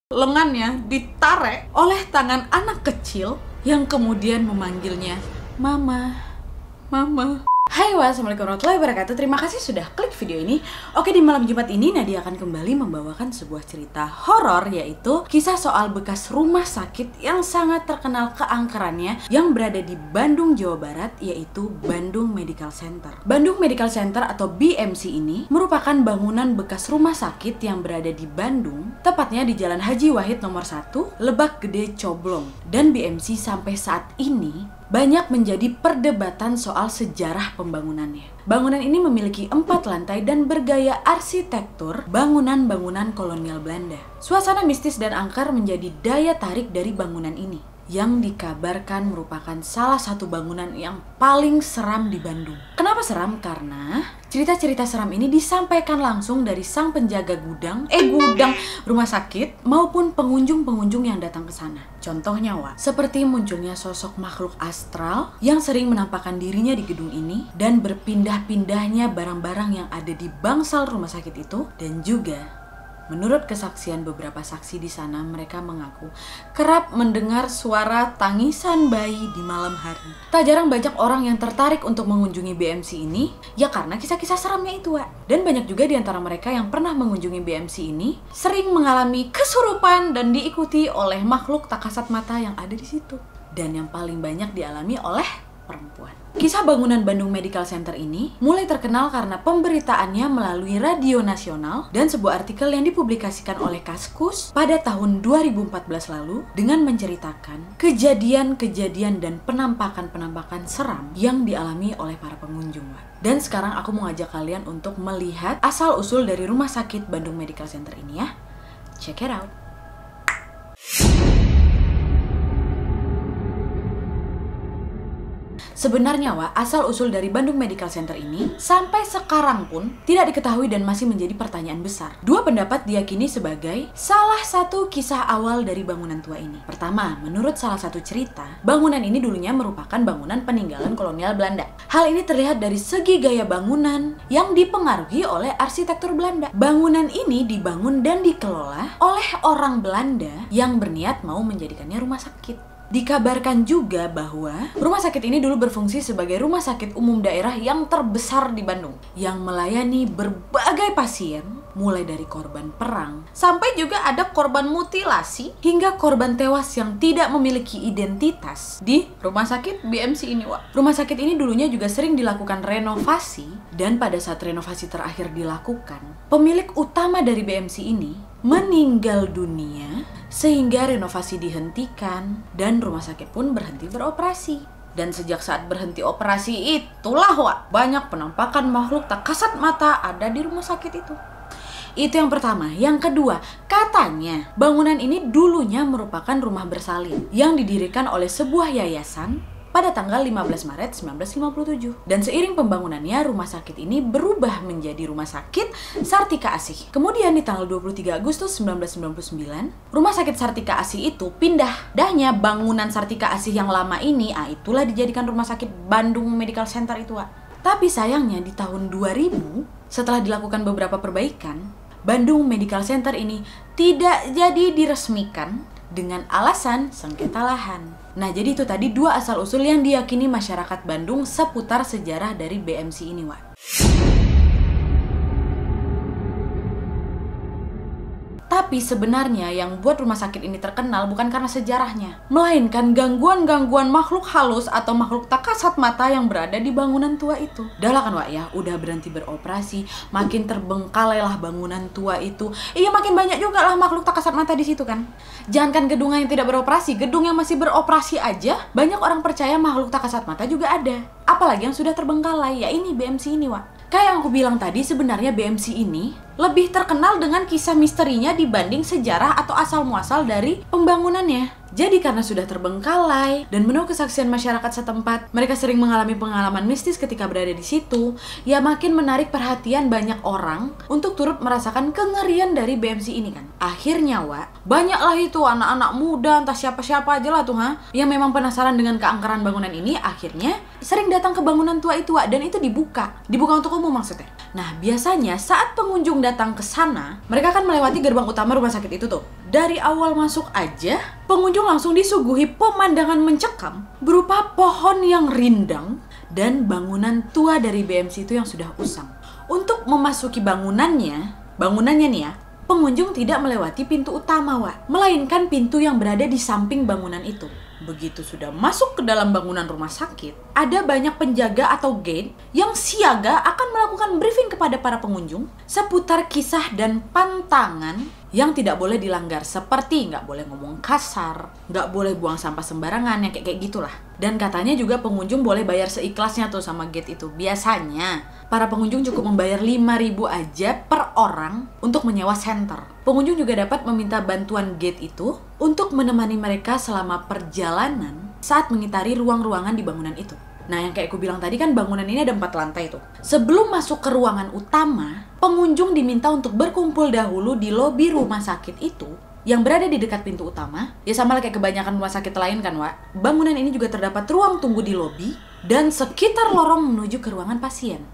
Lengannya ditarik oleh tangan anak kecil yang kemudian memanggilnya Mama, Mama. Hai, wassalamualaikum warahmatullahi wabarakatuh. Terima kasih sudah klik video ini. Oke, di malam Jumat ini Nadia akan kembali membawakan sebuah cerita horor, yaitu kisah soal bekas rumah sakit yang sangat terkenal keangkerannya yang berada di Bandung, Jawa Barat, yaitu Bandung Medical Center. Bandung Medical Center atau BMC ini merupakan bangunan bekas rumah sakit yang berada di Bandung, tepatnya di Jalan Haji Wahid nomor 1, Lebak Gede, Coblong. Dan BMC sampai saat ini banyak menjadi perdebatan soal sejarah pembangunannya. Bangunan ini memiliki 4 lantai dan bergaya arsitektur bangunan-bangunan kolonial Belanda. Suasana mistis dan angker menjadi daya tarik dari bangunan ini, yang dikabarkan merupakan salah satu bangunan yang paling seram di Bandung. Kenapa seram? Karena cerita-cerita seram ini disampaikan langsung dari sang penjaga gudang rumah sakit maupun pengunjung-pengunjung yang datang ke sana. Contohnya, seperti munculnya sosok makhluk astral yang sering menampakkan dirinya di gedung ini dan berpindah-pindahnya barang-barang yang ada di bangsal rumah sakit itu, dan juga menurut kesaksian beberapa saksi di sana, mereka mengaku kerap mendengar suara tangisan bayi di malam hari. Tak jarang banyak orang yang tertarik untuk mengunjungi BMC ini, ya karena kisah-kisah seramnya itu, Dan banyak juga di antara mereka yang pernah mengunjungi BMC ini sering mengalami kesurupan dan diikuti oleh makhluk tak kasat mata yang ada di situ. Dan yang paling banyak dialami oleh perempuan. Kisah bangunan Bandung Medical Center ini mulai terkenal karena pemberitaannya melalui radio nasional dan sebuah artikel yang dipublikasikan oleh Kaskus pada tahun 2014 lalu dengan menceritakan kejadian-kejadian dan penampakan-penampakan seram yang dialami oleh para pengunjung. Dan sekarang aku mau ngajak kalian untuk melihat asal-usul dari rumah sakit Bandung Medical Center ini ya. Check it out. Sebenarnya, asal-usul dari Bandung Medical Center ini sampai sekarang pun tidak diketahui dan masih menjadi pertanyaan besar. Dua pendapat diyakini sebagai salah satu kisah awal dari bangunan tua ini. Pertama, menurut salah satu cerita, bangunan ini dulunya merupakan bangunan peninggalan kolonial Belanda. Hal ini terlihat dari segi gaya bangunan yang dipengaruhi oleh arsitektur Belanda. Bangunan ini dibangun dan dikelola oleh orang Belanda yang berniat mau menjadikannya rumah sakit. Dikabarkan juga bahwa rumah sakit ini dulu berfungsi sebagai rumah sakit umum daerah yang terbesar di Bandung, yang melayani berbagai pasien, mulai dari korban perang, sampai juga ada korban mutilasi, hingga korban tewas yang tidak memiliki identitas di rumah sakit BMC ini, Rumah sakit ini dulunya juga sering dilakukan renovasi, dan pada saat renovasi terakhir dilakukan, pemilik utama dari BMC ini meninggal dunia sehingga renovasi dihentikan dan rumah sakit pun berhenti beroperasi. Dan sejak saat berhenti operasi itulah banyak penampakan makhluk tak kasat mata ada di rumah sakit itu. Itu yang pertama. Yang kedua, katanya bangunan ini dulunya merupakan rumah bersalin yang didirikan oleh sebuah yayasan pada tanggal 15 Maret 1957. Dan seiring pembangunannya, rumah sakit ini berubah menjadi Rumah Sakit Sartika Asih. Kemudian di tanggal 23 Agustus 1999, Rumah Sakit Sartika Asih itu pindahnya bangunan Sartika Asih yang lama ini, itulah dijadikan Rumah Sakit Bandung Medical Center itu, Tapi sayangnya di tahun 2000, setelah dilakukan beberapa perbaikan, Bandung Medical Center ini tidak jadi diresmikan dengan alasan sengketa lahan. Nah, jadi itu tadi dua asal-usul yang diyakini masyarakat Bandung seputar sejarah dari BMC ini, Tapi sebenarnya yang buat rumah sakit ini terkenal bukan karena sejarahnya, melainkan gangguan-gangguan makhluk halus atau makhluk tak kasat mata yang berada di bangunan tua itu. Udah lah kan, udah berhenti beroperasi, makin terbengkalailah bangunan tua itu. Iya, makin banyak juga lah makhluk tak kasat mata di situ kan. Jangankan gedung yang tidak beroperasi, gedung yang masih beroperasi aja banyak orang percaya makhluk tak kasat mata juga ada. Apalagi yang sudah terbengkalai, ya ini BMC ini, Kayak yang aku bilang tadi, sebenarnya BMC ini lebih terkenal dengan kisah misterinya dibanding sejarah atau asal-muasal dari pembangunannya. Jadi karena sudah terbengkalai dan menurut kesaksian masyarakat setempat, mereka sering mengalami pengalaman mistis ketika berada di situ, ya makin menarik perhatian banyak orang untuk turut merasakan kengerian dari BMC ini kan. Akhirnya, banyaklah itu anak-anak muda, entah siapa-siapa aja lah tuh, yang memang penasaran dengan keangkeran bangunan ini, akhirnya sering datang ke bangunan tua itu, dan itu dibuka untuk umum maksudnya. Nah, biasanya saat pengunjung datang ke sana, mereka kan melewati gerbang utama rumah sakit itu tuh. Dari awal masuk aja, pengunjung langsung disuguhi pemandangan mencekam berupa pohon yang rindang dan bangunan tua dari BMC itu yang sudah usang. Untuk memasuki bangunannya nih ya, pengunjung tidak melewati pintu utama, melainkan pintu yang berada di samping bangunan itu. Begitu sudah masuk ke dalam bangunan rumah sakit, ada banyak penjaga atau gate yang siaga akan melakukan briefing kepada para pengunjung seputar kisah dan pantangan yang tidak boleh dilanggar, seperti nggak boleh ngomong kasar, nggak boleh buang sampah sembarangan, yang kayak gitulah. Dan katanya juga pengunjung boleh bayar seikhlasnya tuh sama gate itu. Biasanya para pengunjung cukup membayar 5.000 aja per orang untuk menyewa center. Pengunjung juga dapat meminta bantuan gate itu untuk menemani mereka selama perjalanan saat mengitari ruang-ruangan di bangunan itu. Nah, yang kayak aku bilang tadi kan bangunan ini ada 4 lantai tuh. Sebelum masuk ke ruangan utama, pengunjung diminta untuk berkumpul dahulu di lobi rumah sakit itu yang berada di dekat pintu utama. Ya sama lah kayak kebanyakan rumah sakit lain kan, Bangunan ini juga terdapat ruang tunggu di lobi dan sekitar lorong menuju ke ruangan pasien.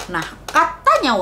Nah, katanya,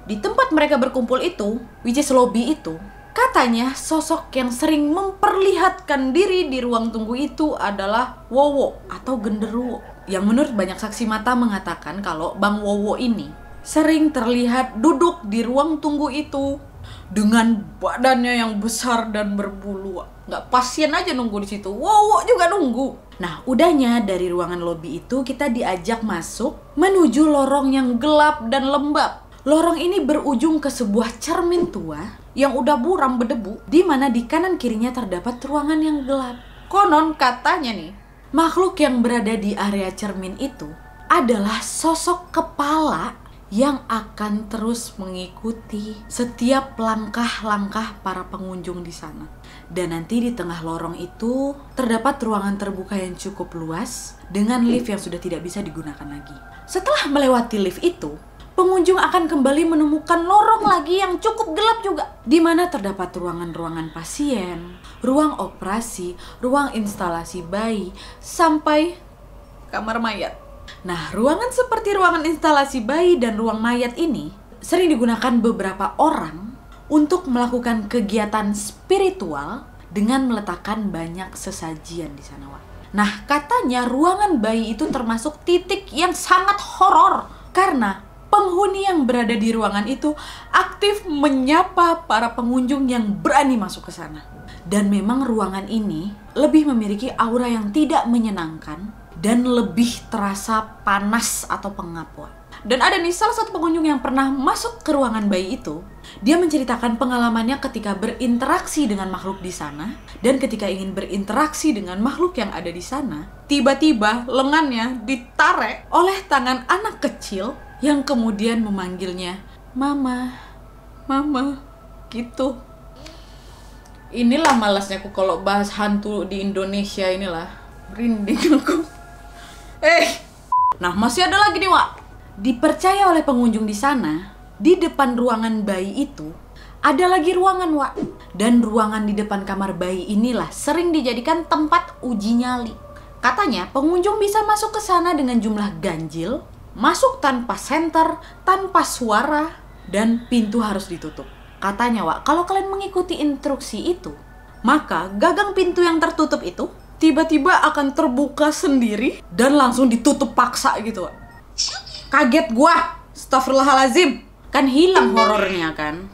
di tempat mereka berkumpul itu, which is lobby itu, katanya sosok yang sering memperlihatkan diri di ruang tunggu itu adalah Wowo atau genderuwo. Yang menurut banyak saksi mata mengatakan kalau Bang Wowo ini sering terlihat duduk di ruang tunggu itu dengan badannya yang besar dan berbulu. Nggak pasien aja nunggu di situ, Wowo juga nunggu. Nah, udahnya dari ruangan lobi itu kita diajak masuk menuju lorong yang gelap dan lembab. Lorong ini berujung ke sebuah cermin tua yang udah buram berdebu, di mana di kanan kirinya terdapat ruangan yang gelap. Konon katanya nih, makhluk yang berada di area cermin itu adalah sosok kepala yang akan terus mengikuti setiap langkah-langkah para pengunjung di sana. Dan nanti di tengah lorong itu terdapat ruangan terbuka yang cukup luas dengan lift yang sudah tidak bisa digunakan lagi. Setelah melewati lift itu, pengunjung akan kembali menemukan lorong lagi yang cukup gelap juga, di mana terdapat ruangan-ruangan pasien, ruang operasi, ruang instalasi bayi, sampai kamar mayat. Nah, ruangan seperti ruangan instalasi bayi dan ruang mayat ini sering digunakan beberapa orang untuk melakukan kegiatan spiritual dengan meletakkan banyak sesajian di sana, Nah, katanya ruangan bayi itu termasuk titik yang sangat horor karena penghuni yang berada di ruangan itu aktif menyapa para pengunjung yang berani masuk ke sana. Dan memang ruangan ini lebih memiliki aura yang tidak menyenangkan dan lebih terasa panas atau pengap. Dan ada nih salah satu pengunjung yang pernah masuk ke ruangan bayi itu. Dia menceritakan pengalamannya ketika berinteraksi dengan makhluk di sana. Dan ketika ingin berinteraksi dengan makhluk yang ada di sana, tiba-tiba lengannya ditarik oleh tangan anak kecil yang kemudian memanggilnya, Mama, Mama, gitu. Inilah malasnya aku kalau bahas hantu di Indonesia inilah. Merinding aku. Nah, masih ada lagi nih, Dipercaya oleh pengunjung di sana, di depan ruangan bayi itu, ada lagi ruangan, Dan ruangan di depan kamar bayi inilah sering dijadikan tempat uji nyali. Katanya, pengunjung bisa masuk ke sana dengan jumlah ganjil, masuk tanpa senter, tanpa suara, dan pintu harus ditutup. Katanya, kalau kalian mengikuti instruksi itu, maka gagang pintu yang tertutup itu tiba-tiba akan terbuka sendiri dan langsung ditutup paksa gitu, Kaget gua, astagfirullahalazim. Kan hilang horornya kan.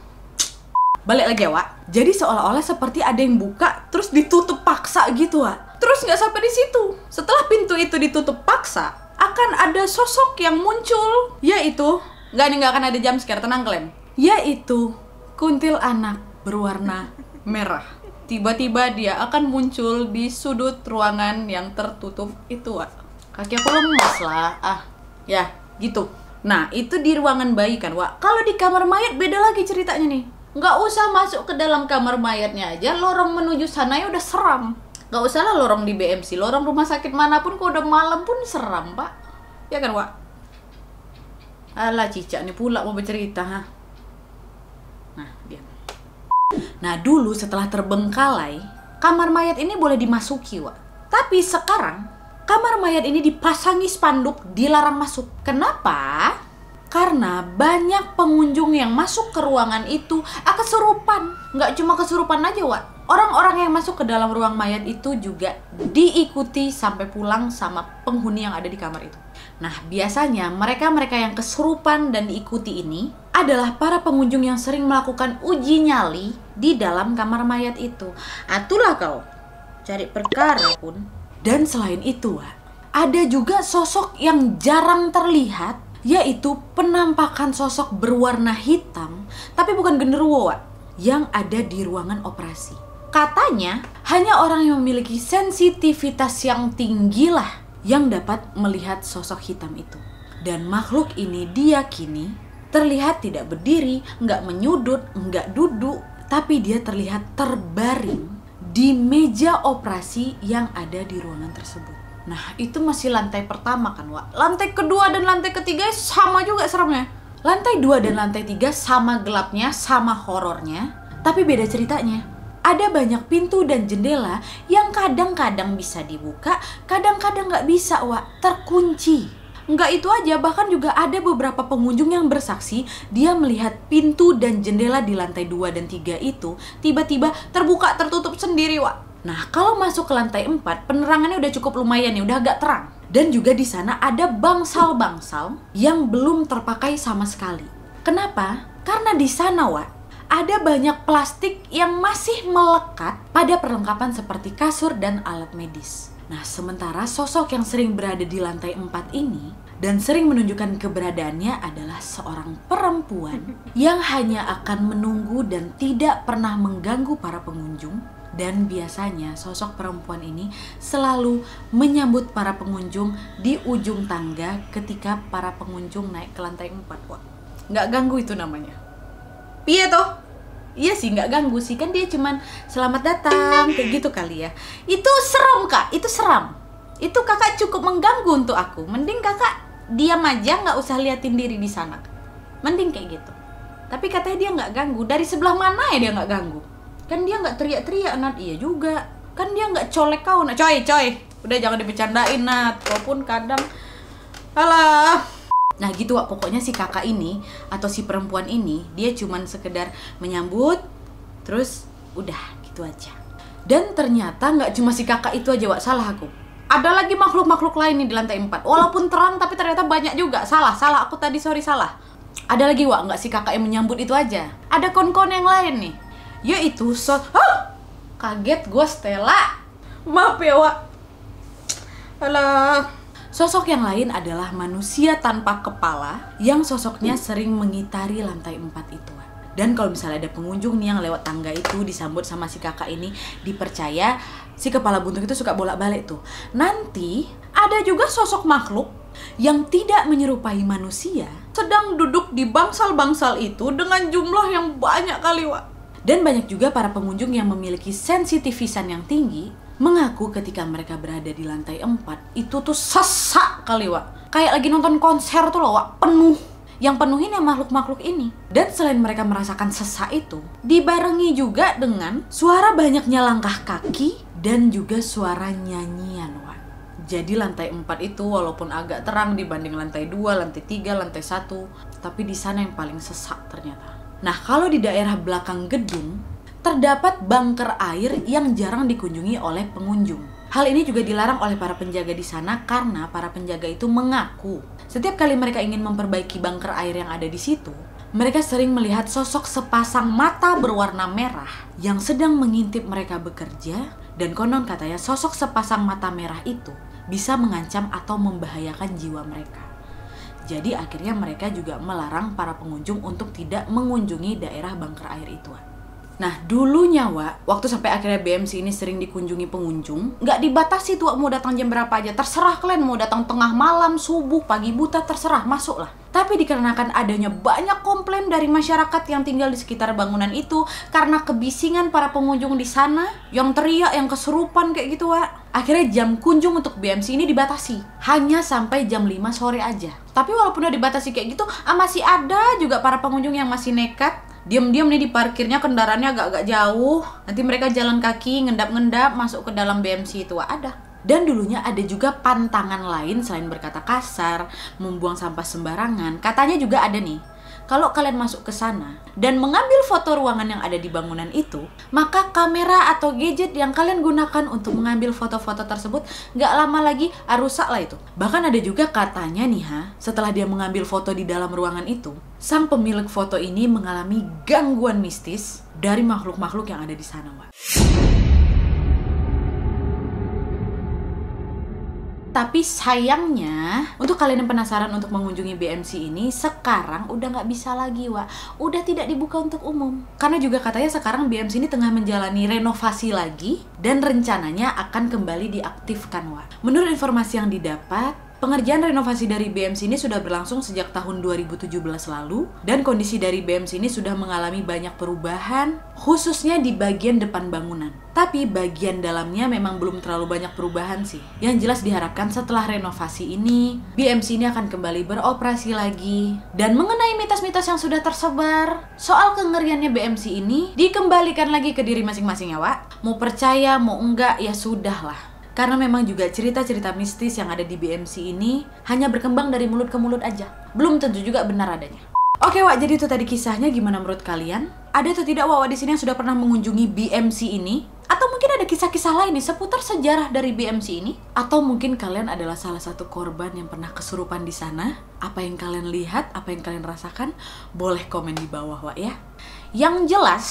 Balik lagi ya, Jadi seolah-olah seperti ada yang buka terus ditutup paksa gitu, Terus nggak sampai di situ. Setelah pintu itu ditutup paksa, akan ada sosok yang muncul, yaitu nggak akan ada jam scare, tenang kalian, yaitu kuntilanak berwarna merah. Tiba-tiba dia akan muncul di sudut ruangan yang tertutup itu, Kaki aku lemas lah, ya gitu. Nah, itu di ruangan bayi kan, Kalau di kamar mayat beda lagi ceritanya nih. Nggak usah masuk ke dalam kamar mayatnya aja, lorong menuju sana ya udah seram. Nggak usah lah lorong di BMC, lorong rumah sakit manapun kalau udah malam pun seram, Pak. Ya kan, Alah, cicak nih pula mau bercerita, Nah, diam. Nah, dulu setelah terbengkalai, kamar mayat ini boleh dimasuki, Tapi sekarang kamar mayat ini dipasangi spanduk dilarang masuk. Kenapa? Karena banyak pengunjung yang masuk ke ruangan itu kesurupan. Nggak cuma kesurupan aja, Wak. Orang-orang yang masuk ke dalam ruang mayat itu juga diikuti sampai pulang sama penghuni yang ada di kamar itu. Nah, biasanya mereka-mereka yang kesurupan dan diikuti ini adalah para pengunjung yang sering melakukan uji nyali di dalam kamar mayat itu. Itulah kau, cari perkara pun. Dan selain itu, Wak, ada juga sosok yang jarang terlihat, yaitu penampakan sosok berwarna hitam, tapi bukan genderuwo, Wak, yang ada di ruangan operasi. Katanya, hanya orang yang memiliki sensitivitas yang tinggi lah yang dapat melihat sosok hitam itu. Dan makhluk ini diyakini terlihat tidak berdiri, nggak menyudut, nggak duduk, tapi dia terlihat terbaring di meja operasi yang ada di ruangan tersebut. Nah, itu masih lantai pertama kan, Wak. Lantai kedua dan lantai ketiga sama juga seremnya. Lantai 2 dan lantai 3 sama gelapnya, sama horornya, tapi beda ceritanya. Ada banyak pintu dan jendela yang kadang-kadang bisa dibuka, kadang-kadang nggak bisa, Wak. Terkunci. Nggak itu aja, bahkan juga ada beberapa pengunjung yang bersaksi dia melihat pintu dan jendela di lantai 2 dan 3 itu tiba-tiba terbuka tertutup sendiri, Wak. Nah, kalau masuk ke lantai 4, penerangannya udah cukup lumayan nih, udah agak terang. Dan juga di sana ada bangsal-bangsal yang belum terpakai sama sekali. Kenapa? Karena di sana, Wak, ada banyak plastik yang masih melekat pada perlengkapan seperti kasur dan alat medis. Nah, sementara sosok yang sering berada di lantai 4 ini dan sering menunjukkan keberadaannya adalah seorang perempuan yang hanya akan menunggu dan tidak pernah mengganggu para pengunjung. Dan biasanya sosok perempuan ini selalu menyambut para pengunjung di ujung tangga ketika para pengunjung naik ke lantai 4, Wak. Nggak ganggu itu namanya. Iya toh? Iya sih, nggak ganggu sih, kan dia cuman selamat datang kayak gitu kali ya. Itu seram, Kak, itu seram. Itu kakak cukup mengganggu untuk aku. Mending kakak diam aja, nggak usah liatin diri di sana. Mending kayak gitu. Tapi katanya dia nggak ganggu. Dari sebelah mana ya dia nggak ganggu? Kan dia nggak teriak-teriak, Nat. Iya juga. Kan dia nggak colek kau, Nat. Coy. Udah jangan dibercandain, Nat. Walaupun kadang, alah. Nah gitu, Wak, pokoknya si kakak ini atau si perempuan ini dia cuman sekedar menyambut, terus udah gitu aja. Dan ternyata nggak cuma si kakak itu aja, Wak, salah aku. Ada lagi makhluk-makhluk lain nih di lantai 4. Walaupun terang tapi ternyata banyak juga. Salah aku tadi, sorry salah. Ada lagi, Wak, nggak si kakak yang menyambut itu aja. Ada kon-kon yang lain nih. Yaitu kaget gue, Stella. Maaf ya, Wak. Alah. Sosok yang lain adalah manusia tanpa kepala yang sosoknya sering mengitari lantai 4 itu. Dan kalau misalnya ada pengunjung nih yang lewat tangga itu disambut sama si kakak ini, dipercaya si kepala buntung itu suka bolak-balik tuh. Nanti ada juga sosok makhluk yang tidak menyerupai manusia sedang duduk di bangsal-bangsal itu dengan jumlah yang banyak kali, Wak. Dan banyak juga para pengunjung yang memiliki sensitivisan yang tinggi mengaku ketika mereka berada di lantai 4 itu tuh sesak kali, Wak. Kayak lagi nonton konser tuh loh, Wak, penuh. Yang penuhin yang makhluk-makhluk ini. Dan selain mereka merasakan sesak itu, dibarengi juga dengan suara banyaknya langkah kaki dan juga suara nyanyian, Wak. Jadi lantai 4 itu walaupun agak terang dibanding lantai 2, lantai 3, lantai 1, tapi di sana yang paling sesak ternyata. Nah, kalau di daerah belakang gedung terdapat bunker air yang jarang dikunjungi oleh pengunjung. Hal ini juga dilarang oleh para penjaga di sana karena para penjaga itu mengaku setiap kali mereka ingin memperbaiki bunker air yang ada di situ, mereka sering melihat sosok sepasang mata berwarna merah yang sedang mengintip mereka bekerja, dan konon katanya sosok sepasang mata merah itu bisa mengancam atau membahayakan jiwa mereka. Jadi akhirnya mereka juga melarang para pengunjung untuk tidak mengunjungi daerah bunker air itu. Nah dulunya, Wak, waktu sampai akhirnya BMC ini sering dikunjungi pengunjung, nggak dibatasi tuh mau datang jam berapa aja, terserah kalian mau datang tengah malam, subuh, pagi buta, terserah, masuklah. Tapi dikarenakan adanya banyak komplain dari masyarakat yang tinggal di sekitar bangunan itu karena kebisingan para pengunjung di sana, yang teriak, yang kesurupan kayak gitu, Wak. Akhirnya jam kunjung untuk BMC ini dibatasi, hanya sampai jam 5 sore aja. Tapi walaupun udah dibatasi kayak gitu, masih ada juga para pengunjung yang masih nekat. Diam-diam nih di parkirnya, kendaraannya agak-agak jauh. Nanti mereka jalan kaki, ngendap-ngendap masuk ke dalam BMC itu. Ada. Dan dulunya ada juga pantangan lain selain berkata kasar, membuang sampah sembarangan. Katanya juga ada nih, kalau kalian masuk ke sana dan mengambil foto ruangan yang ada di bangunan itu, maka kamera atau gadget yang kalian gunakan untuk mengambil foto-foto tersebut gak lama lagi rusak lah itu. Bahkan ada juga katanya nih setelah dia mengambil foto di dalam ruangan itu, sang pemilik foto ini mengalami gangguan mistis dari makhluk-makhluk yang ada di sana, Wak. Tapi sayangnya, untuk kalian yang penasaran untuk mengunjungi BMC ini, sekarang udah nggak bisa lagi, Wak. Udah tidak dibuka untuk umum. Karena juga katanya sekarang BMC ini tengah menjalani renovasi lagi, dan rencananya akan kembali diaktifkan, Wak. Menurut informasi yang didapat, pengerjaan renovasi dari BMC ini sudah berlangsung sejak tahun 2017 lalu, dan kondisi dari BMC ini sudah mengalami banyak perubahan, khususnya di bagian depan bangunan. Tapi bagian dalamnya memang belum terlalu banyak perubahan sih. Yang jelas diharapkan setelah renovasi ini, BMC ini akan kembali beroperasi lagi. Dan mengenai mitos-mitos yang sudah tersebar soal kengeriannya BMC ini, dikembalikan lagi ke diri masing-masing ya, Wak. Mau percaya, mau enggak, ya sudah lah. Karena memang juga cerita-cerita mistis yang ada di BMC ini hanya berkembang dari mulut ke mulut aja. Belum tentu juga benar adanya. Oke, Wak, jadi itu tadi kisahnya. Gimana menurut kalian? Ada atau tidak Wak di sini yang sudah pernah mengunjungi BMC ini? Atau mungkin ada kisah-kisah lain nih seputar sejarah dari BMC ini? Atau mungkin kalian adalah salah satu korban yang pernah kesurupan di sana? Apa yang kalian lihat? Apa yang kalian rasakan? Boleh komen di bawah, Wak, ya. Yang jelas,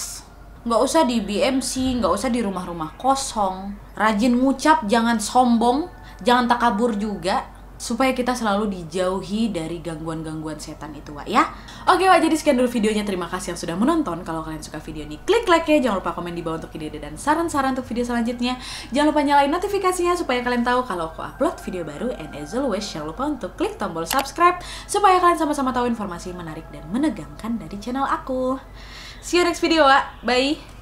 nggak usah di BMC, nggak usah di rumah-rumah kosong. Rajin ngucap, jangan sombong, jangan takabur juga, supaya kita selalu dijauhi dari gangguan-gangguan setan itu, Wak, ya. Oke, Wak, jadi sekian dulu videonya. Terima kasih yang sudah menonton. Kalau kalian suka video ini, klik like-nya. Jangan lupa komen di bawah untuk ide-ide dan saran-saran untuk video selanjutnya. Jangan lupa nyalain notifikasinya supaya kalian tahu kalau aku upload video baru. And as always, jangan lupa untuk klik tombol subscribe supaya kalian sama-sama tahu informasi menarik dan menegangkan dari channel aku. See you next video, Wak. Bye.